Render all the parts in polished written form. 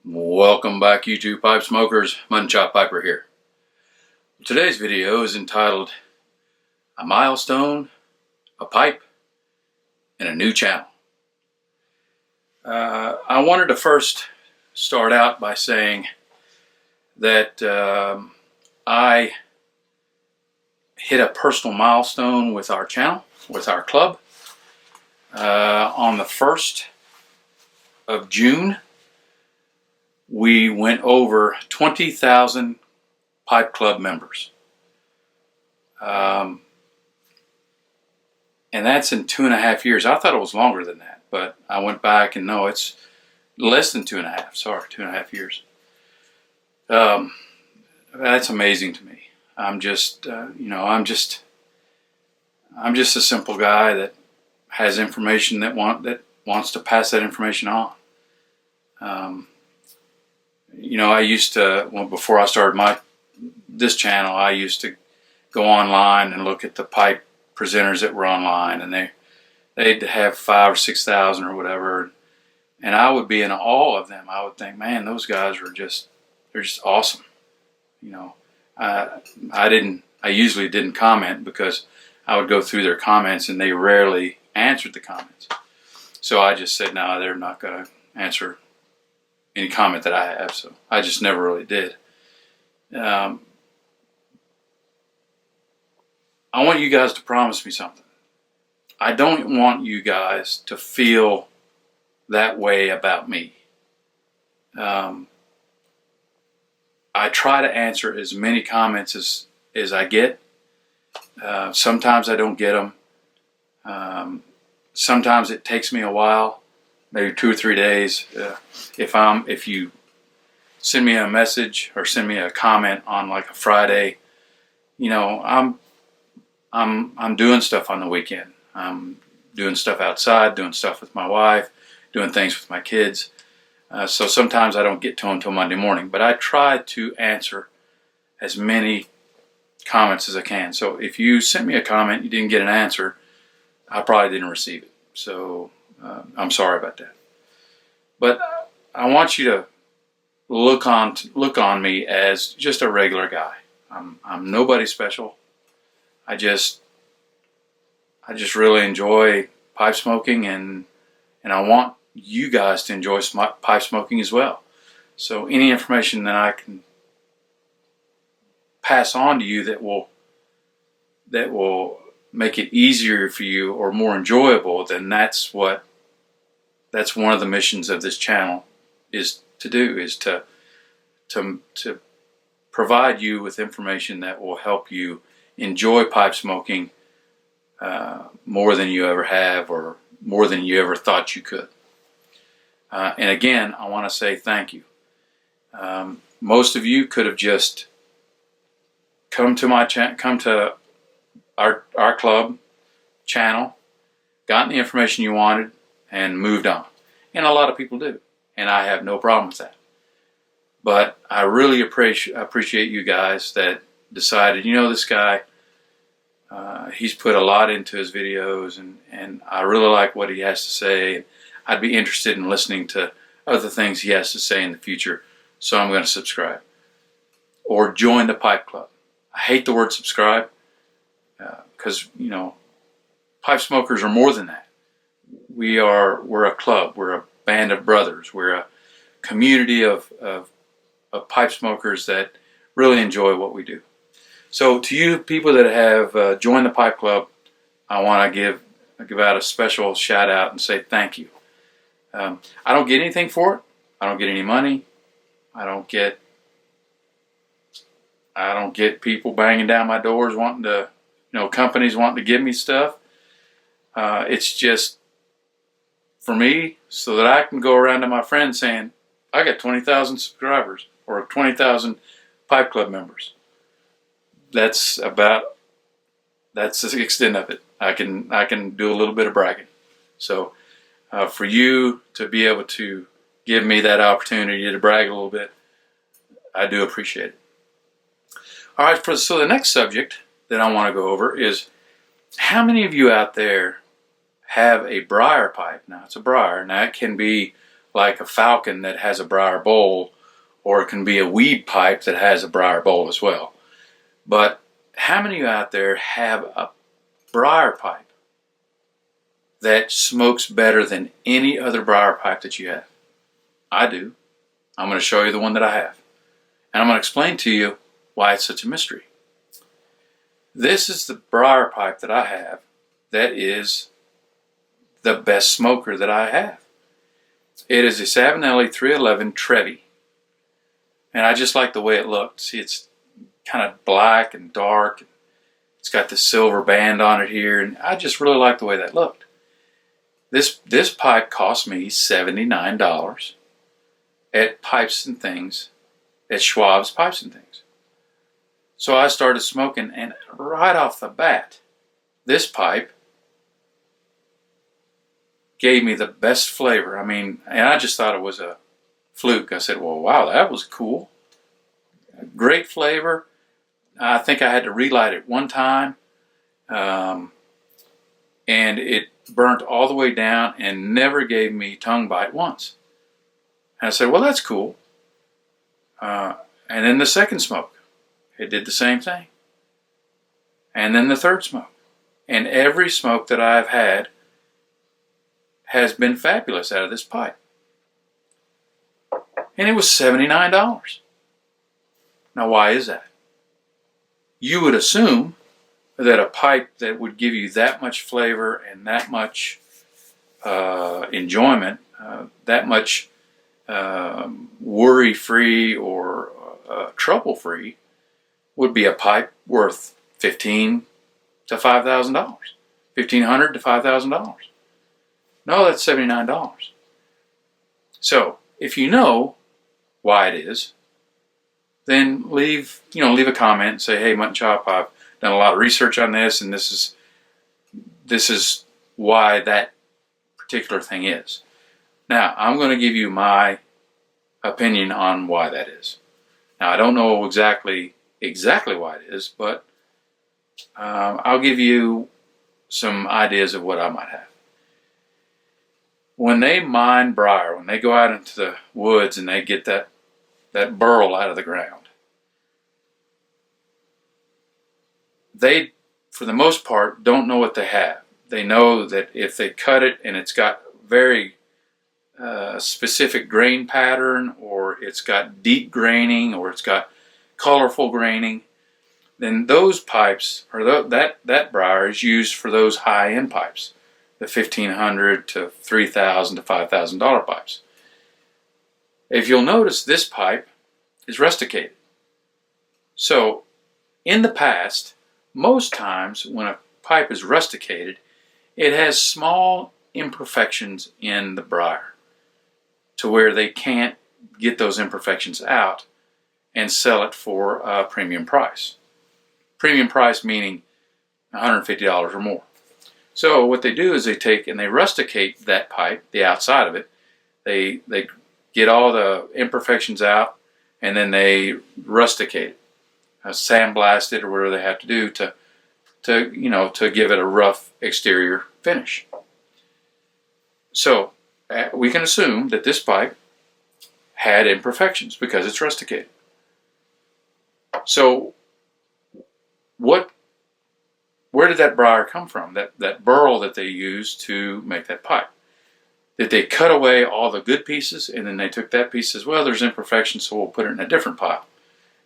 Welcome back, YouTube pipe smokers. Mutton Chop Piper here. Today's video is entitled A Milestone, a Pipe, and a New Channel. I wanted to first start out by saying that I hit a personal milestone with our channel, with our club. On the 1st of June, we went over 20,000 Pipe Club members. And that's in 2.5 years. I thought it was longer than that, but I went back and no, it's less than 2.5. Sorry, 2.5 years. That's amazing to me. I'm just a simple guy that has information that wants to pass that information on. I used to, before I started this channel, I used to go online and look at the pipe presenters that were online, and they'd have 5,000 or 6,000 or whatever, and I would be in awe of them. I would think, man, those guys they're just awesome. I usually didn't comment because I would go through their comments and they rarely answered the comments. So I just said, no, they're not going to answer any comment that I have, so I just never really did. I want you guys to promise me something. I don't want you guys to feel that way about me. I try to answer as many comments as I get. Sometimes I don't get them. Sometimes it takes me a while, maybe 2 or 3 days. If you send me a message or send me a comment on like a Friday, I'm doing stuff on the weekend. I'm doing stuff outside, doing stuff with my wife, doing things with my kids. So sometimes I don't get to them until Monday morning, but I try to answer as many comments as I can. So if you sent me a comment, you didn't get an answer, I probably didn't receive it. So I'm sorry about that. But I want you to look on me as just a regular guy. I'm nobody special. I just really enjoy pipe smoking, and I want you guys to enjoy pipe smoking as well. So any information that I can pass on to you that will make it easier for you or more enjoyable, then that's one of the missions of this channel is to provide you with information that will help you enjoy pipe smoking more than you ever have or more than you ever thought you could. And again, I want to say thank you. Most of you could have just come to our club channel, gotten the information you wanted, and moved on. And a lot of people do, and I have no problem with that. But I really appreciate you guys that decided, this guy, he's put a lot into his videos, and I really like what he has to say. I'd be interested in listening to other things he has to say in the future, so I'm going to subscribe. Or join the Pipe Club. I hate the word subscribe, because, pipe smokers are more than that. We're a club. We're a band of brothers. We're a community of pipe smokers that really enjoy what we do. So to you people that have joined the Pipe Club, I want to give out a special shout out and say thank you. I don't get anything for it. I don't get any money. I don't get people banging down my doors wanting to, companies wanting to give me stuff. It's just for me, so that I can go around to my friends saying, I got 20,000 subscribers or 20,000 Pipe Club members. That's the extent of it. I can do a little bit of bragging. So for you to be able to give me that opportunity to brag a little bit, I do appreciate it. All right, so the next subject that I want to go over is, how many of you out there have a briar pipe? Now, it's a briar. Now, it can be like a falcon that has a briar bowl, or it can be a weed pipe that has a briar bowl as well. But how many of you out there have a briar pipe that smokes better than any other briar pipe that you have? I do. I'm going to show you the one that I have. And I'm going to explain to you why it's such a mystery. This is the briar pipe that I have that is the best smoker that I have. It is a Savinelli 311 Trevi. And I just like the way it looked. See, it's kind of black and dark. It's got the silver band on it here, and I just really like the way that looked. This pipe cost me $79 at Pipes and Things, at Schwab's Pipes and Things. So I started smoking, and right off the bat, this pipe gave me the best flavor. I mean, and I just thought it was a fluke. I said, well, wow, that was cool. Great flavor. I think I had to relight it one time, and it burnt all the way down and never gave me tongue bite once. And I said, well, that's cool. And then the second smoke, it did the same thing. And then the third smoke. And every smoke that I've had has been fabulous out of this pipe. And it was $79. Now, why is that? You would assume that a pipe that would give you that much flavor and that much enjoyment, that much worry-free or trouble-free, would be a pipe worth $1,500 to $5,000, $1,500 to $5,000. No, that's $79. So, if you know why it is, then leave a comment and say, hey, Mutton Chop, I've done a lot of research on this, and this is why that particular thing is. Now, I'm going to give you my opinion on why that is. Now, I don't know exactly why it is, but I'll give you some ideas of what I might have. When they mine briar, when they go out into the woods and they get that burl out of the ground, they, for the most part, don't know what they have. They know that if they cut it and it's got very specific grain pattern, or it's got deep graining, or it's got colorful graining, then those pipes, or that briar is used for those high-end pipes, the $1,500 to $3,000 to $5,000 pipes. If you'll notice, this pipe is rusticated. So, in the past, most times when a pipe is rusticated, it has small imperfections in the briar to where they can't get those imperfections out and sell it for a premium price. Premium price meaning $150 or more. So what they do is they take and they rusticate that pipe, the outside of it. They get all the imperfections out, and then they rusticate it, sandblast it, or whatever they have to do to give it a rough exterior finish. So we can assume that this pipe had imperfections because it's rusticated. So where did that briar come from? That burl that they used to make that pipe? Did they cut away all the good pieces and then they took that piece as well? There's imperfections, so we'll put it in a different pile.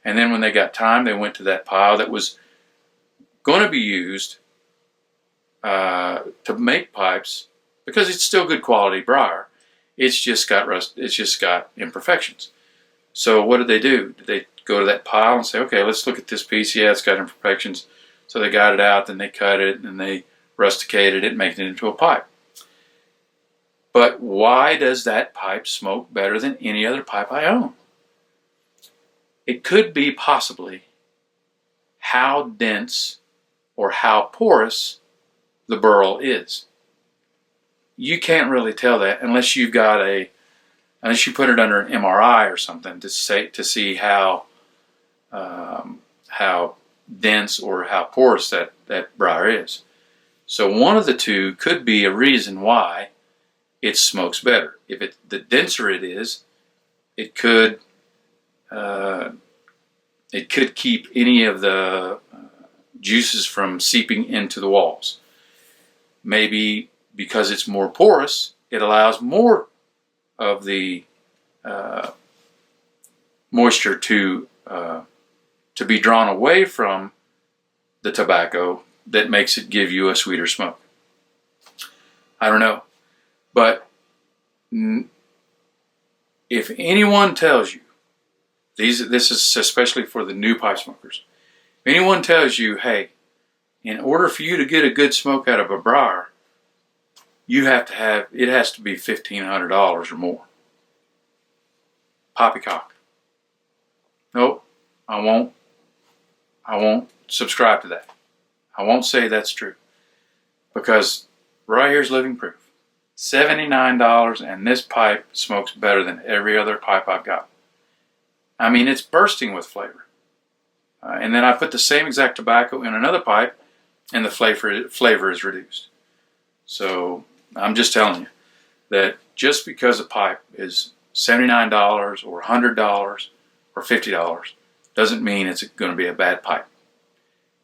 And then when they got time, they went to that pile that was going to be used to make pipes, because it's still good quality briar. It's just got imperfections. So what did they do? Did they go to that pile and say, okay, let's look at this piece. Yeah, it's got imperfections. So they got it out, then they cut it, and they rusticated it, making it into a pipe. But why does that pipe smoke better than any other pipe I own? It could be possibly how dense or how porous the burl is. You can't really tell that unless you put it under an MRI or something to see how dense or how porous that briar is. So one of the two could be a reason why it smokes better. The denser it is, it could keep any of the juices from seeping into the walls. Maybe because it's more porous, it allows more of the moisture to be drawn away from the tobacco, that makes it give you a sweeter smoke. I don't know. But if anyone tells you, this is especially for the new pipe smokers, if anyone tells you, hey, in order for you to get a good smoke out of a briar, it has to be $1,500 or more. Poppycock. Nope, I won't subscribe to that. I won't say that's true, because right here's living proof. $79, and this pipe smokes better than every other pipe I've got. I mean, it's bursting with flavor. And then I put the same exact tobacco in another pipe, and the flavor is reduced. So I'm just telling you that just because a pipe is $79 or $100 or $50 doesn't mean it's going to be a bad pipe.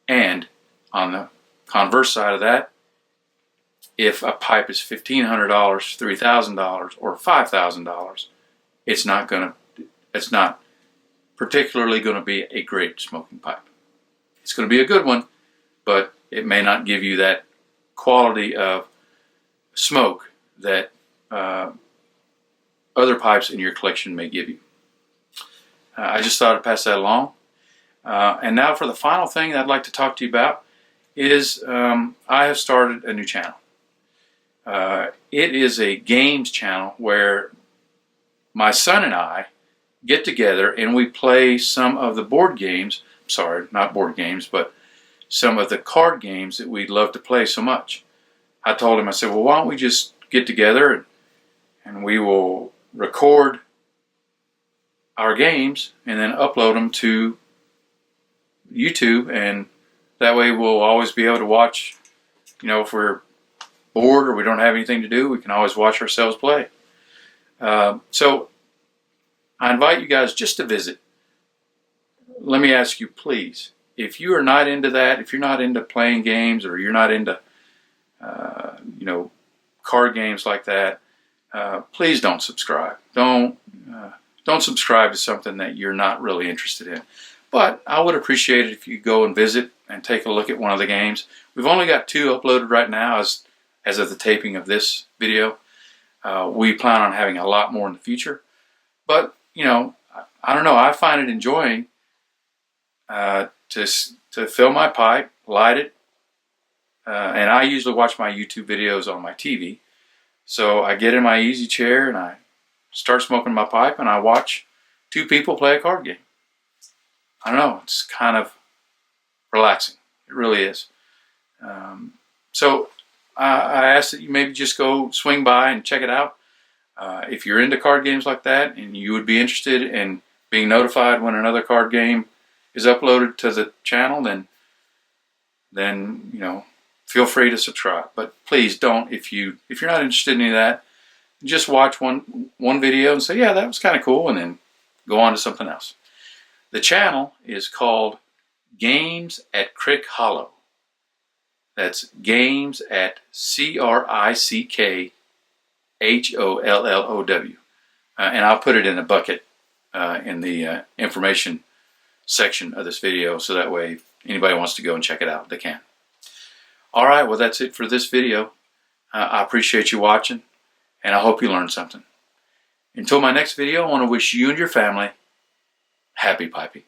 And on the converse side of that, if a pipe is $1,500, $3,000, or $5,000, it's not particularly going to be a great smoking pipe. It's going to be a good one, but it may not give you that quality of smoke that other pipes in your collection may give you. I just thought I'd pass that along. And now for the final thing that I'd like to talk to you about is I have started a new channel. It is a games channel where my son and I get together and we play some of the board games, sorry, not board games, but some of the card games that we love to play so much. I told him, I said, well, why don't we just get together and we will record our games and then upload them to YouTube, and that way we'll always be able to watch, if we're bored or we don't have anything to do, we can always watch ourselves play. So I invite you guys just to visit. Let me ask you, please, if you are not into that, if you're not into playing games, or you're not into card games like that, please don't subscribe. Don't subscribe to something that you're not really interested in. But I would appreciate it if you go and visit and take a look at one of the games. We've only got 2 uploaded right now as of the taping of this video. We plan on having a lot more in the future. But, I don't know, I find it enjoying to fill my pipe, light it, and I usually watch my YouTube videos on my TV. So I get in my easy chair and I start smoking my pipe and I watch 2 people play a card game. I don't know, it's kind of relaxing. It really is. So I ask that you maybe just go swing by and check it out. If you're into card games like that and you would be interested in being notified when another card game is uploaded to the channel, then feel free to subscribe. But please don't, if you're not interested in any of that, just watch one video and say, yeah, that was kind of cool, and then go on to something else. The channel is called Games at Crickhollow. That's Games at Crickhollow. And I'll put it in a bucket in the information section of this video, so that way if anybody wants to go and check it out, they can. All right, well, that's it for this video. I appreciate you watching, and I hope you learned something. Until my next video, I want to wish you and your family happy piping.